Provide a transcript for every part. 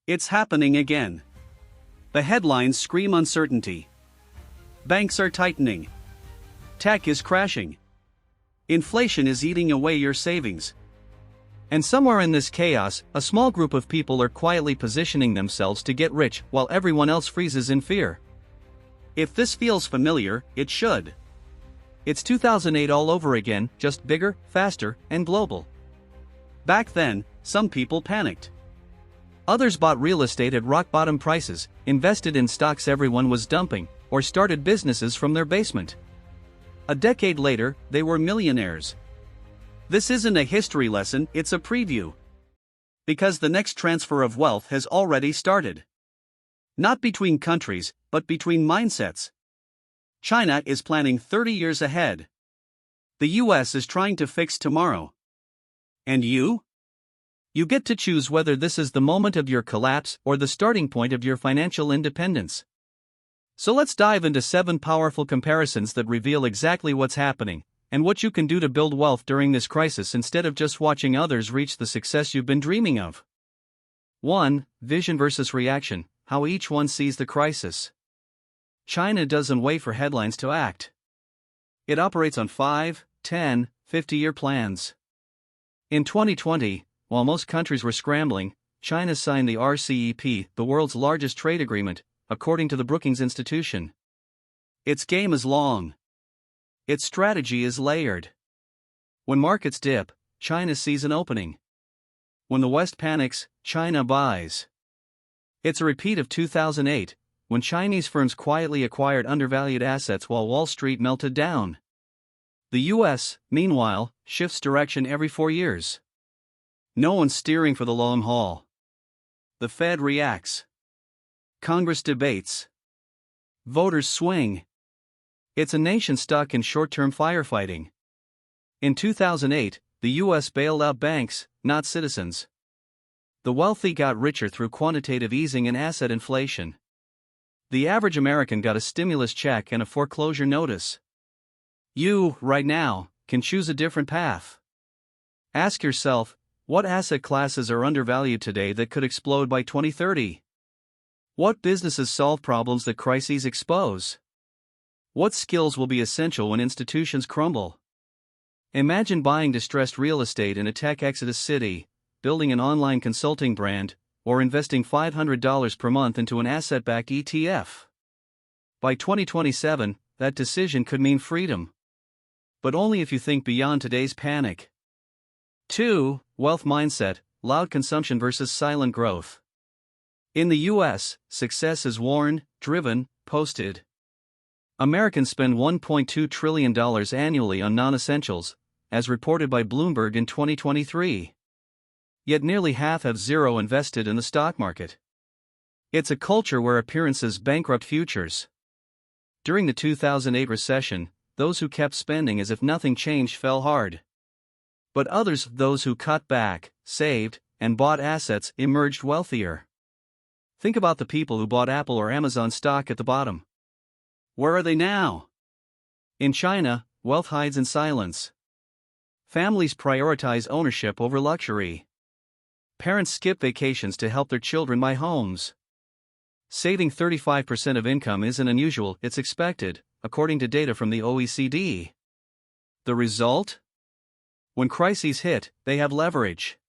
It's happening again. The headlines scream uncertainty. Banks are tightening. Tech is crashing. Inflation is eating away your savings. And somewhere in this chaos, a small group of people are quietly positioning themselves to get rich while everyone else freezes in fear. If this feels familiar, it should. It's 2008 all over again, just bigger, faster, and global. Back then, some people panicked. Others bought real estate at rock-bottom prices, invested in stocks everyone was dumping, or started businesses from their basement. A decade later, they were millionaires. This isn't a history lesson, it's a preview. Because the next transfer of wealth has already started. Not between countries, but between mindsets. China is planning 30 years ahead. The US is trying to fix tomorrow. And you? You get to choose whether this is the moment of your collapse or the starting point of your financial independence. So let's dive into 7 powerful comparisons that reveal exactly what's happening, and what you can do to build wealth during this crisis instead of just watching others reach the success you've been dreaming of. 1. Vision versus reaction: how each one sees the crisis. China doesn't wait for headlines to act. It operates on 5, 10, 50-year plans. In 2020, while most countries were scrambling, China signed the RCEP, the world's largest trade agreement, according to the Brookings Institution. Its game is long. Its strategy is layered. When markets dip, China sees an opening. When the West panics, China buys. It's a repeat of 2008, when Chinese firms quietly acquired undervalued assets while Wall Street melted down. The US, meanwhile, shifts direction every 4 years. No one's steering for the long haul. The Fed reacts. Congress debates. Voters swing. It's a nation stuck in short-term firefighting. In 2008, the US bailed out banks, not citizens. The wealthy got richer through quantitative easing and asset inflation. The average American got a stimulus check and a foreclosure notice. You, right now, can choose a different path. Ask yourself, what asset classes are undervalued today that could explode by 2030? What businesses solve problems that crises expose? What skills will be essential when institutions crumble? Imagine buying distressed real estate in a tech exodus city, building an online consulting brand, or investing $500 per month into an asset-backed ETF. By 2027, that decision could mean freedom. But only if you think beyond today's panic. 2. Wealth mindset: loud consumption versus silent growth. In the US, success is worn, driven, posted. Americans spend $1.2 trillion annually on non-essentials, as reported by Bloomberg in 2023. Yet nearly half have zero invested in the stock market. It's a culture where appearances bankrupt futures. During the 2008 recession, those who kept spending as if nothing changed fell hard. But others, those who cut back, saved, and bought assets, emerged wealthier. Think about the people who bought Apple or Amazon stock at the bottom. Where are they now? In China, wealth hides in silence. Families prioritize ownership over luxury. Parents skip vacations to help their children buy homes. Saving 35% of income isn't unusual, it's expected, according to data from the OECD. The result? When crises hit, they have leverage.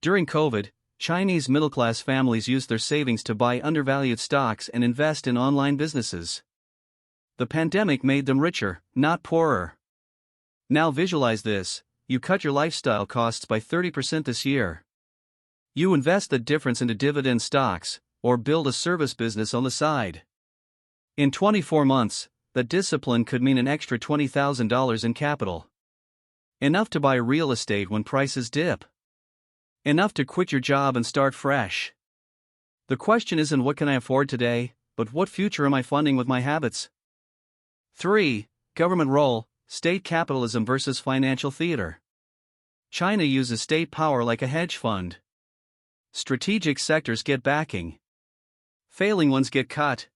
During COVID, Chinese middle-class families used their savings to buy undervalued stocks and invest in online businesses. The pandemic made them richer, not poorer. Now visualize this: you cut your lifestyle costs by 30% this year. You invest the difference into dividend stocks, or build a service business on the side. In 24 months, that discipline could mean an extra $20,000 in capital. Enough to buy real estate when prices dip. Enough to quit your job and start fresh. The question isn't what can I afford today, but what future am I funding with my habits? 3. Government role: state capitalism versus financial theater. China uses state power like a hedge fund. Strategic sectors get backing. Failing ones get cut.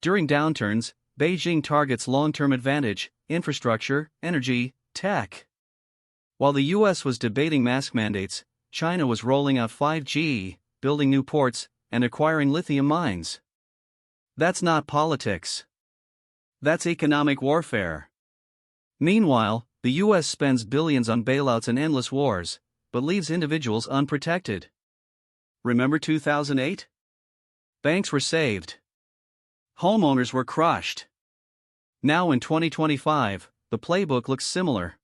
During downturns, Beijing targets long-term advantage: infrastructure, energy, tech. While the US was debating mask mandates, China was rolling out 5G, building new ports, and acquiring lithium mines. That's not politics. That's economic warfare. Meanwhile, the US spends billions on bailouts and endless wars, but leaves individuals unprotected. Remember 2008? Banks were saved. Homeowners were crushed. Now in 2025, the playbook looks similar.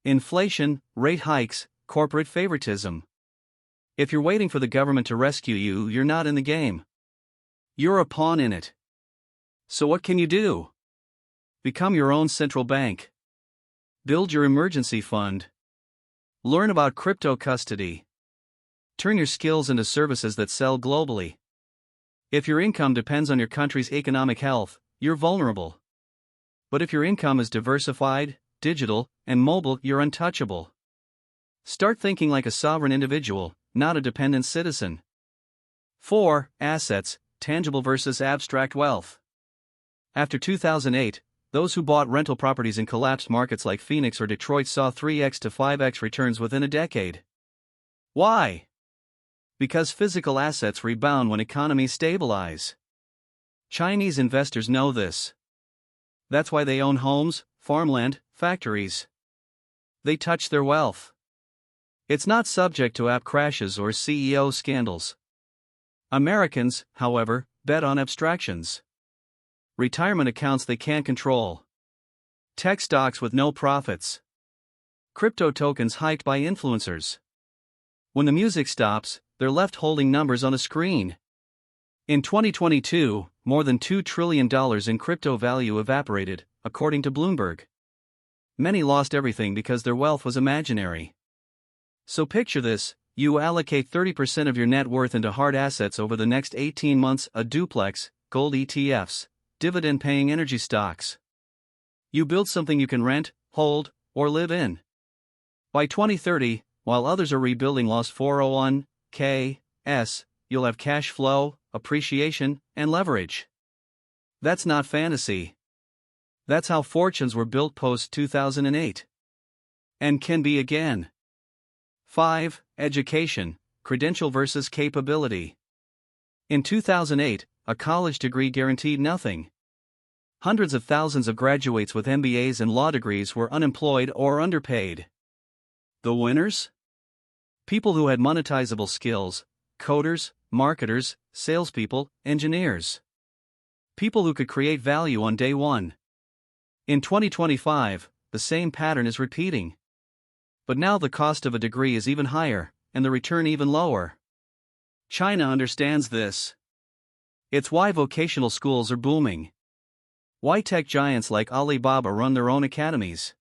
Inflation, rate hikes, corporate favoritism. If you're waiting for the government to rescue you, you're not in the game. You're a pawn in it. So what can you do? Become your own central bank. Build your emergency fund. Learn about crypto custody. Turn your skills into services that sell globally. If your income depends on your country's economic health, you're vulnerable. But if your income is diversified, digital, and mobile, you're untouchable. Start thinking like a sovereign individual, not a dependent citizen. 4. Assets, tangible versus abstract wealth. After 2008, those who bought rental properties in collapsed markets like Phoenix or Detroit saw 3x to 5x returns within a decade. Why? Because physical assets rebound when economies stabilize. Chinese investors know this. That's why they own homes, farmland, factories. They touch their wealth. It's not subject to app crashes or CEO scandals. Americans, however, bet on abstractions. Retirement accounts they can't control. Tech stocks with no profits. Crypto tokens hyped by influencers. When the music stops, they're left holding numbers on a screen. In 2022, more than $2 trillion in crypto value evaporated, according to Bloomberg. Many lost everything because their wealth was imaginary. So picture this: you allocate 30% of your net worth into hard assets over the next 18 months, a duplex, gold ETFs, dividend-paying energy stocks. You build something you can rent, hold, or live in. By 2030, while others are rebuilding lost 401(k)s, you'll have cash flow, appreciation, and leverage. That's not fantasy. That's how fortunes were built post-2008. And can be again. 5. Education, credential versus capability. In 2008, a college degree guaranteed nothing. Hundreds of thousands of graduates with MBAs and law degrees were unemployed or underpaid. The winners? People who had monetizable skills: coders, marketers, salespeople, engineers. People who could create value on day one. In 2025, the same pattern is repeating. But now the cost of a degree is even higher, and the return even lower. China understands this. It's why vocational schools are booming. Why tech giants like Alibaba run their own academies.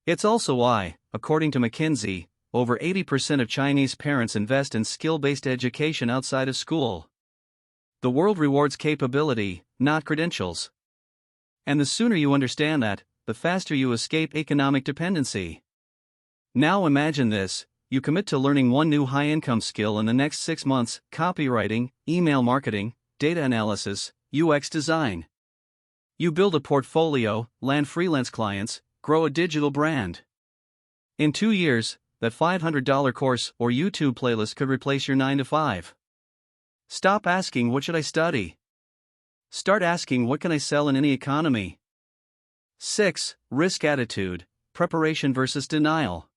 It's also why, according to McKinsey, over 80% of Chinese parents invest in skill-based education outside of school. The world rewards capability, not credentials. And the sooner you understand that, the faster you escape economic dependency. Now imagine this: you commit to learning one new high-income skill in the next 6 months: copywriting, email marketing, data analysis, UX design. You build a portfolio, land freelance clients, grow a digital brand. In 2 years, that $500 course or YouTube playlist could replace your 9-to-5. Stop asking, what should I study? Start asking, what can I sell in any economy? 6. Risk attitude, preparation versus denial.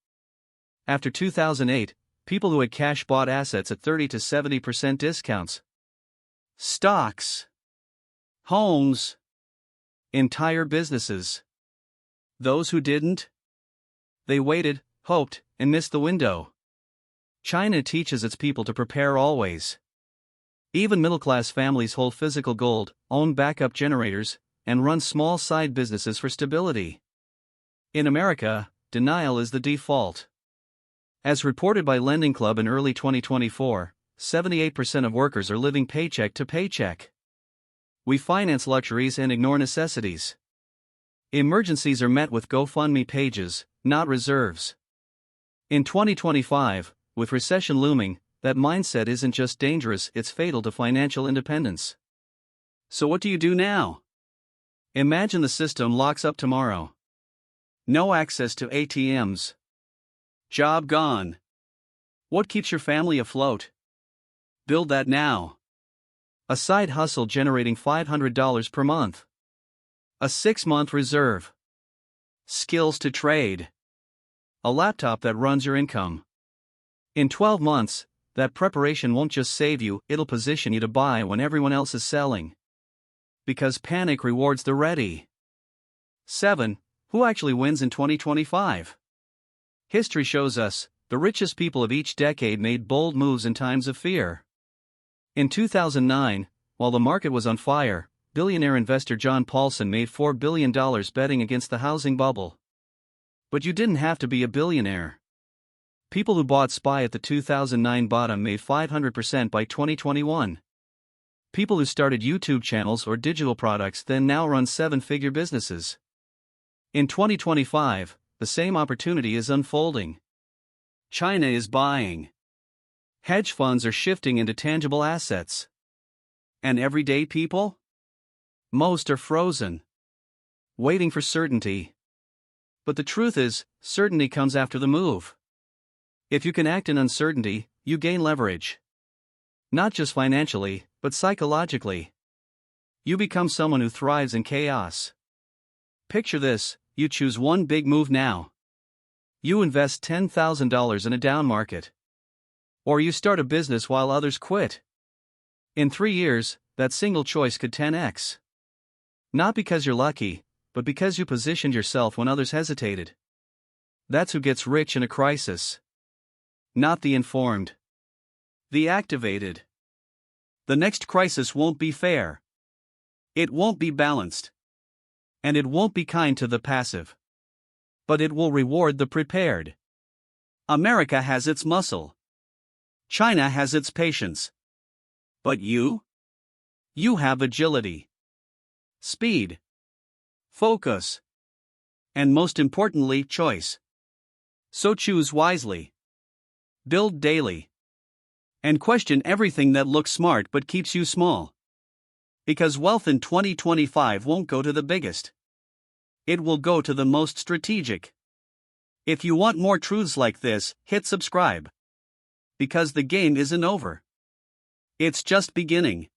After 2008, people who had cash bought assets at 30 to 70% discounts. Stocks. Homes. Entire businesses. Those who didn't? They waited, hoped, and missed the window. China teaches its people to prepare always. Even middle-class families hold physical gold, own backup generators, and run small side businesses for stability. In America, denial is the default. As reported by Lending Club in early 2024, 78% of workers are living paycheck to paycheck. We finance luxuries and ignore necessities. Emergencies are met with GoFundMe pages, not reserves. In 2025, with recession looming, that mindset isn't just dangerous, it's fatal to financial independence. So what do you do now? Imagine the system locks up tomorrow. No access to ATMs. Job gone. What keeps your family afloat? Build that now. A side hustle generating $500 per month. A 6-month reserve. Skills to trade. A laptop that runs your income. In 12 months, that preparation won't just save you, it'll position you to buy when everyone else is selling. Because panic rewards the ready. 7. Who actually wins in 2025? History shows us, the richest people of each decade made bold moves in times of fear. In 2009, while the market was on fire, billionaire investor John Paulson made $4 billion betting against the housing bubble. But you didn't have to be a billionaire. People who bought SPY at the 2009 bottom made 500% by 2021. People who started YouTube channels or digital products then now run 7-figure businesses. In 2025, the same opportunity is unfolding. China is buying. Hedge funds are shifting into tangible assets. And everyday people? Most are frozen, waiting for certainty. But the truth is, certainty comes after the move. If you can act in uncertainty, you gain leverage. Not just financially, but psychologically. You become someone who thrives in chaos. Picture this: you choose one big move now. You invest $10,000 in a down market. Or you start a business while others quit. In 3 years, that single choice could 10x. Not because you're lucky, but because you positioned yourself when others hesitated. That's who gets rich in a crisis. Not the informed. The activated. The next crisis won't be fair. It won't be balanced. And it won't be kind to the passive. But it will reward the prepared. America has its muscle. China has its patience. But you? You have agility, speed, focus, and most importantly, choice. So choose wisely. Build daily. And question everything that looks smart but keeps you small. Because wealth in 2025 won't go to the biggest. It will go to the most strategic. If you want more truths like this, hit subscribe. Because the game isn't over. It's just beginning.